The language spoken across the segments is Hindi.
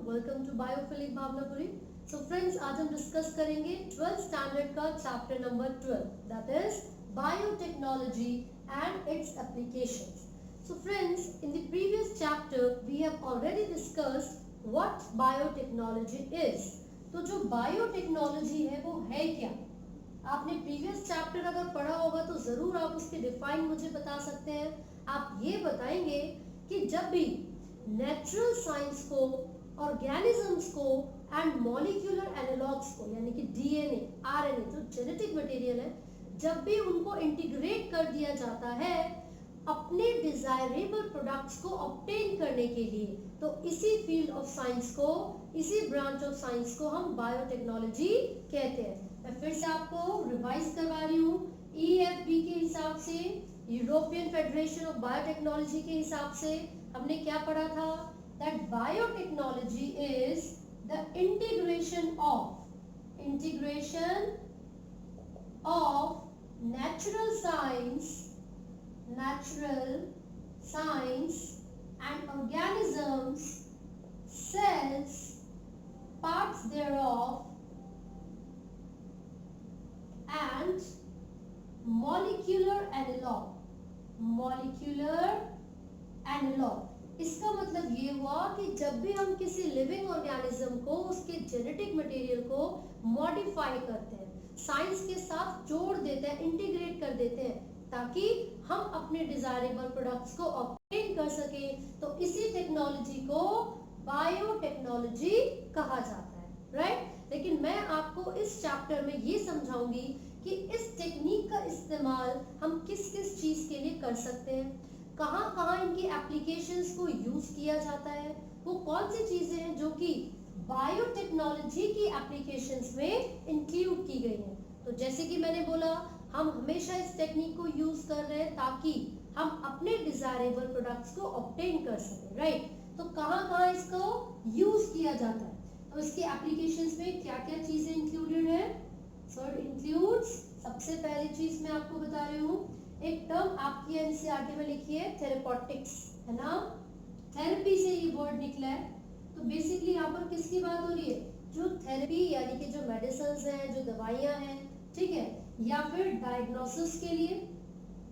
Welcome to biophilic Bhavanapuri. So friends, आज हम डिस्कस करेंगे 12th स्टैंडर्ड का chapter number 12, that is biotechnology and its applications. So friends, in the previous chapter we have already discussed what biotechnology is. तो जो बायोटेक्नोलॉजी है वो है क्या? आपने प्रीवियस चैप्टर अगर पढ़ा होगा तो जरूर आप उसके डिफाइन मुझे बता सकते हैं। आप ये बताएंगे कि जब भी नेचुरल साइंस को, ऑर्गेनिजम्स को एंड मॉलिक्यूलर एनालॉग्स को, यानी कि डीएनए, आरएनए जो जेनेटिक मटेरियल है, जब भी उनको इंटीग्रेट कर दिया जाता है अपने डिजायरेबल प्रोडक्ट्स को ऑब्टेन करने के लिए, तो इसी फील्ड ऑफ साइंस को, इसी ब्रांच ऑफ साइंस को हम बायोटेक्नोलॉजी कहते हैं। मैं फिर से आपको रिवाइज करवा रही हूँ। EFB के हिसाब से, यूरोपियन फेडरेशन ऑफ बायोटेक्नोलॉजी के हिसाब से हमने क्या पढ़ा था? That biotechnology is the integration of natural science and organisms, cells, parts thereof and molecular analog। इसका मतलब ये हुआ कि जब भी हम किसी लिविंग ऑर्गेनिज्म को, उसके जेनेटिक मटेरियल को मॉडिफाई करते हैं, साइंस के साथ जोड़ देते हैं, इंटीग्रेट कर देते हैं, ताकि हम अपने डिजायरेबल प्रोडक्ट्स को ऑब्टेन कर सके, तो इसी टेक्नोलॉजी को बायोटेक्नोलॉजी कहा जाता है, राइट। लेकिन मैं आपको इस चैप्टर में ये समझाऊंगी कि इस टेक्निक का इस्तेमाल हम किस किस चीज के लिए कर सकते हैं, कहाँ कहाँ इनकी एप्लीकेशंस को यूज किया जाता है, वो कौन सी चीजें हैं जो कि बायोटेक्नोलॉजी की एप्लीकेशंस में इंक्लूड की गई हैं। तो जैसे कि मैंने बोला, हम हमेशा इस टेक्निक को यूज कर रहे हैं ताकि हम अपने डिजायरेबल प्रोडक्ट्स को ऑब्टेन कर सकें, राइट। तो कहाँ कहाँ इसको यूज किया जाता है, तो इसके एप्लीकेशंस में क्या क्या चीजें इंक्लूडेड है? सो इट इंक्लूड्स, सबसे पहली चीज मैं आपको बता रही हूँ, एक टर्म आपकी एनसीईआरटी में लिखी है, थेरेपॉटिक्स, है ना। थेरेपी से ये वर्ड निकला है। तो बेसिकली यहाँ पर किसकी बात हो रही है? जो थेरेपी यानी कि जो मेडिसिन्स हैं, जो दवाइयाँ हैं, ठीक है, या फिर डायग्नोसिस के लिए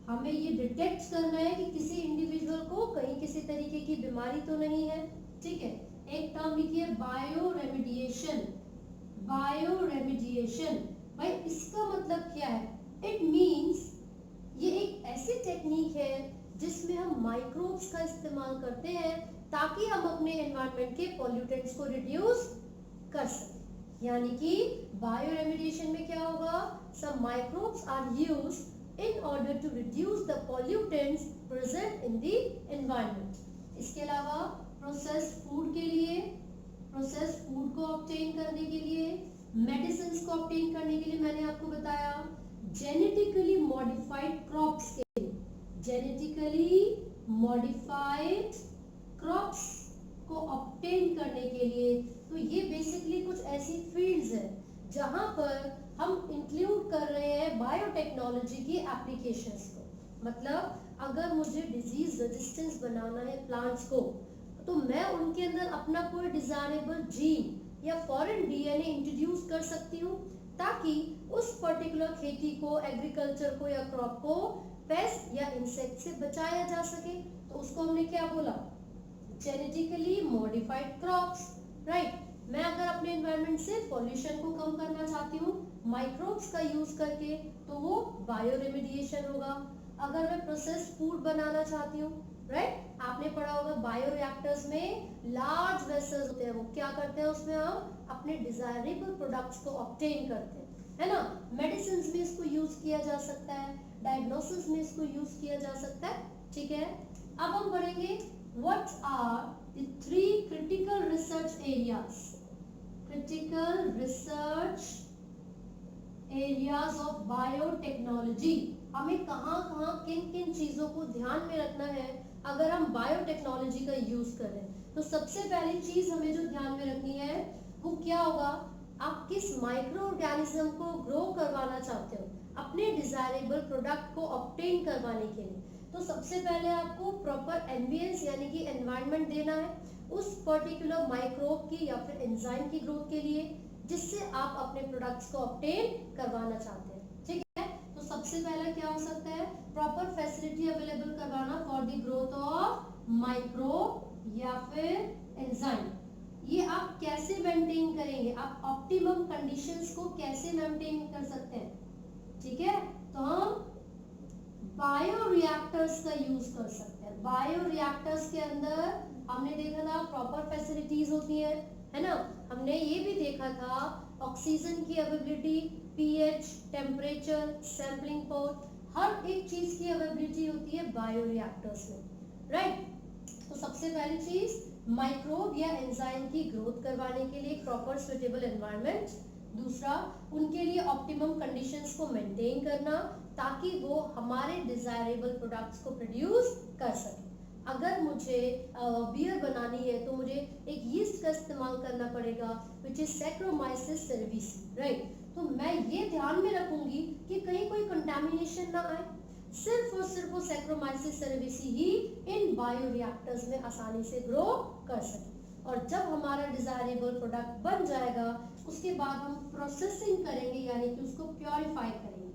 हमें ये डिटेक्ट करना है कि किसी इंडिविजुअल को कहीं किसी तरीके की बीमारी तो नहीं है, ठीक है। एक टर्म लिखी है बायोरेमिडिएशन। भाई इसका मतलब क्या है? इट मीन्स ये एक ऐसी टेक्निक है जिसमें हम माइक्रोब्स का इस्तेमाल करते हैं ताकि हम अपने एनवायरनमेंट के पॉल्यूटेंट्स को रिड्यूस कर सकें। यानी कि बायोरेमिडिएशन में क्या होगा? Some microbes are used in order to reduce the pollutants present in the environment. इसके अलावा प्रोसेस्ड फूड के लिए, प्रोसेस्ड फूड को ऑब्टेन करने के लिए, मेडिसिन्स को ऑब्टेन करने के लिए मैंने आपको बताया, जेनेटिकली मॉडिफाइड क्रॉप्स के लिए, जेनेटिकली मॉडिफाइड क्रॉप्स को ऑब्टेन करने के लिए। तो ये बेसिकली कुछ ऐसी फील्ड्स हैं जहां पर हम इंक्लूड कर रहे हैं बायोटेक्नोलॉजी की एप्लीकेशंस को। मतलब अगर मुझे डिजीज रेजिस्टेंस बनाना है प्लांट्स को, तो मैं उनके अंदर अपना कोई डिजायरेबल जीन या फॉरेन डीएनए इंट्रोड्यूस कर सकती हूँ ताकि उस पर्टिकुलर खेती को, एग्रीकल्चर को या क्रॉप को पेस्ट या इंसेक्ट से बचाया जा सके। तो उसको हमने क्या बोला? Genetically modified crops, right. मैं अगर अपने एनवायरनमेंट से पॉल्यूशन को कम करना चाहती हूँ माइक्रोब्स का यूज करके, तो वो बायोरेमिडिएशन होगा। अगर मैं प्रोसेस्ड फूड बनाना चाहती हूँ, राइट, आपने पढ़ा होगा बायोरिएक्टर्स में लार्ज वेसल्स होते हैं, वो क्या करते हैं, उसमें हम अपने डिजायरेबल प्रोडक्ट्स को ऑब्टेन करते हैं, है ना। मेडिसिन्स में इसको यूज किया जा सकता है, डायग्नोसिस में इसको यूज किया जा सकता है, ठीक है। अब हम पढ़ेंगे what are the 3 critical research areas, critical research areas of biotechnology. हमें कहाँ कहाँ किन किन चीजों को ध्यान में रखना है अगर हम बायोटेक्नोलॉजी का यूज कर रहे हैं। तो सबसे पहली चीज हमें जो ध्यान में रखनी है वो क्या होगा? आप किस माइक्रो ऑर्गेनिज्म को ग्रो करवाना चाहते हो अपने डिजायरेबल प्रोडक्ट को ऑब्टेन करवाने के लिए। तो सबसे पहले आपको प्रॉपर एम्बियंस यानी कि एनवायरनमेंट देना है, उस पर्टिकुलर माइक्रोब की या फिर एंजाइम की ग्रोथ के लिए जिससे आप अपने प्रोडक्ट्स को ऑब्टेन करवाना चाहते हैं। ठीक है, तो सबसे पहला क्या हो सकता है, प्रॉपर फैसिलिटी अवेलेबल करवाना for the growth of microbe या फिर एंजाइम। ये आप कैसे मेंटेन करेंगे, आप ऑप्टिमम कंडीशंस को कैसे मेंटेन कर सकते हैं। ठीक है, तो हम बायोरिएक्टर्स का यूज कर सकते हैं। बायोरिएक्टर्स के अंदर हमने देखा था प्रॉपर फैसिलिटीज होती है ना। हमने ये भी देखा था ऑक्सीजन की availability, pH, temperature, sampling port, हर एक चीज की अवेलेबिलिटी होती है बायोरिएक्टर्स में, राइट। तो सबसे पहली चीज माइक्रोब या एंजाइम की ग्रोथ करवाने के लिए प्रॉपर सुटेबल एनवायरनमेंट, दूसरा उनके लिए ऑप्टिमम कंडीशंस को मेंटेन करना ताकि वो हमारे डिजायरेबल प्रोडक्ट्स को प्रोड्यूस कर सके। अगर मुझे बियर बनानी है तो मुझे एक यीस्ट का इस्तेमाल करना पड़ेगा which is saccharomyces cerevisiae, right. तो मैं ये ध्यान में रखूंगी कि कहीं कोई कंटामिनेशन ना आए, सिर्फ और सिर्फ वो सैक्रोमाइसिस सेरेविसी ही इन बायोरिएक्टर्स में आसानी से ग्रो कर सके। और जब हमारा डिजायरेबल प्रोडक्ट बन जाएगा उसके बाद हम प्रोसेसिंग करेंगे यानी कि उसको प्योरीफाई करेंगे।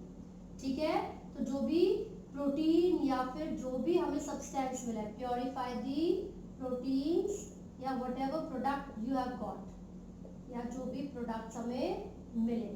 ठीक है, तो जो भी प्रोटीन या फिर जो भी हमें सब्सटेंस मिला है, प्योरीफाई दी प्रोटीन्स या whatever product you have got, या जो भी प्रोडक्ट्स हमें मिले।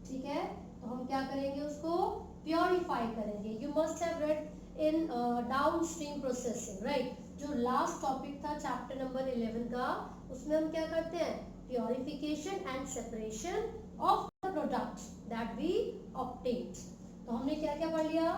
ठीक है, तो हम क्या करेंगे, उसको प्योरीफाई करेंगे। You must have read in downstream processing, right. जो लास्ट टॉपिक था चैप्टर नंबर 11 का, उसमें हम क्या करते हैं, purification and separation of the products that we obtained. तो हमने क्या क्या पढ़ लिया,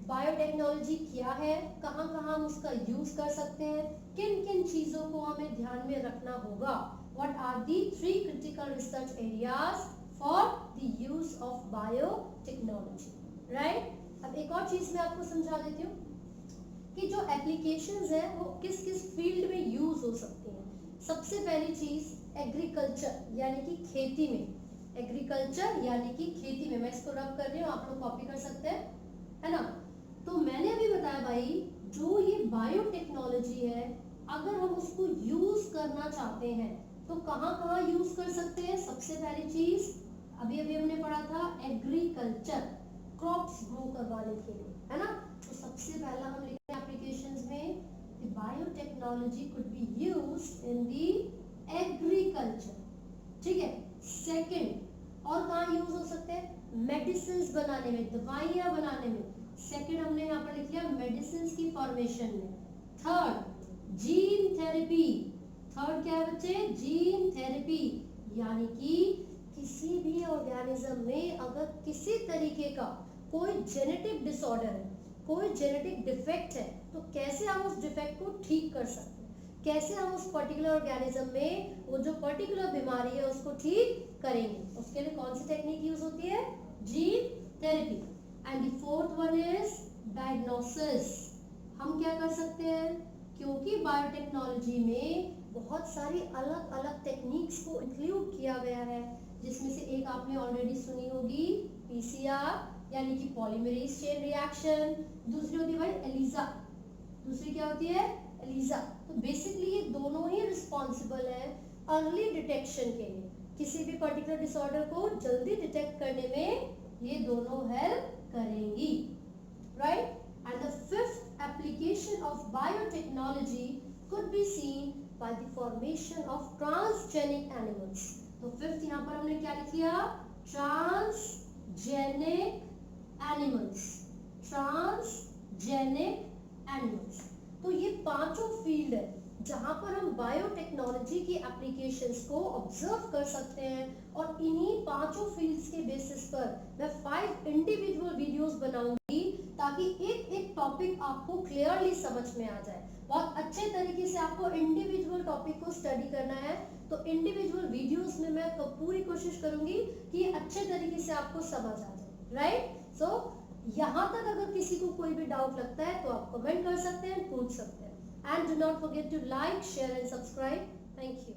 बायोटेक्नोलॉजी क्या है, कहाँ कहाँ हम उसका यूज कर सकते हैं, किन किन चीजों को हमें ध्यान में रखना होगा, what are the 3 critical research areas for the use of biotechnology, right. अब एक और चीज मैं आपको समझा देती हूँ कि जो एप्लीकेशंस है वो किस किस फील्ड में यूज हो सकती हैं। सबसे पहली चीज एग्रीकल्चर यानी कि खेती में, एग्रीकल्चर यानी कि खेती में, मैं इसको रब कर रही हूँ, आप लोग कॉपी कर सकते हैं, है ना। तो मैंने अभी बताया भाई, जो ये बायोटेक्नोलॉजी है अगर हम उसको यूज करना चाहते हैं तो कहाँ कहाँ यूज कर सकते हैं। सबसे पहली चीज अभी अभी हमने पढ़ा था एग्रीकल्चर, क्रॉप्स ग्रो करवाने के लिए, है ना। तो सबसे पहला हम लिखते हैं एप्लीकेशंस में, the biotechnology could be used in the agriculture. ठीक है, सेकंड और कहाँ यूज हो सकते हैं, मेडिसिन बनाने में, दवाइयां बनाने में। सेकंड हमने यहाँ पर लिख लिया मेडिसिन की फॉर्मेशन में। थर्ड जीन थेरेपी, थर्ड क्या है बच्चे, जीन थेरेपी, यानी कि किसी भी ऑर्गेनिज्म में अगर किसी तरीके का कोई जेनेटिक डिसऑर्डर है, कोई जेनेटिक डिफेक्ट है, तो कैसे हम उस डिफेक्ट को ठीक कर सकते हैं, कैसे हम उस पर्टिकुलर ऑर्गेनिज्म में वो जो पर्टिकुलर बीमारी है उसको ठीक करेंगे, उसके लिए कौन सी टेक्निक यूज होती है, gene therapy. And the fourth one is diagnosis. हम क्या कर सकते हैं, क्योंकि बायोटेक्नोलॉजी में बहुत सारी अलग अलग टेक्निक्स को इंक्लूड किया गया है, जिसमें से एक आपने ऑलरेडी सुनी होगी पीसीआर यानी कि पॉलीमरेज चेन रिएक्शन, दूसरी होती है भाई एलिजा, दूसरी क्या होती है, एलिजा। तो बेसिकली ये दोनों ही रिस्पॉन्सिबल है अर्ली डिटेक्शन के लिए, किसी भी पर्टिकुलर डिसऑर्डर को जल्दी डिटेक्ट करने में ये दोनों हेल्प करेंगी, right. And the fifth application of biotechnology could be seen by the formation of transgenic animals। तो फिफ्थ यहाँ पर हमने क्या लिख लिया, ट्रांसजेनिक एनिमल्स, ट्रांसजेनिक एनिमल्स। तो ये पांचों फील्ड है जहां पर हम बायोटेक्नोलॉजी की एप्लीकेशंस को ऑब्जर्व कर सकते हैं, और इन्हीं पांचों फील्ड्स के बेसिस पर मैं 5 इंडिविजुअल वीडियोस बनाऊंगी ताकि एक एक टॉपिक आपको क्लियरली समझ में आ जाए। बहुत अच्छे तरीके से आपको इंडिविजुअल टॉपिक को स्टडी करना है, तो इंडिविजुअल वीडियोस में मैं पूरी कोशिश करूंगी कि अच्छे तरीके से आपको समझ आ जाए, राइट। सो यहाँ तक अगर किसी को कोई भी डाउट लगता है तो आप कमेंट कर सकते हैं, पूछ सकते हैं। And do not forget to like, share and subscribe. Thank you.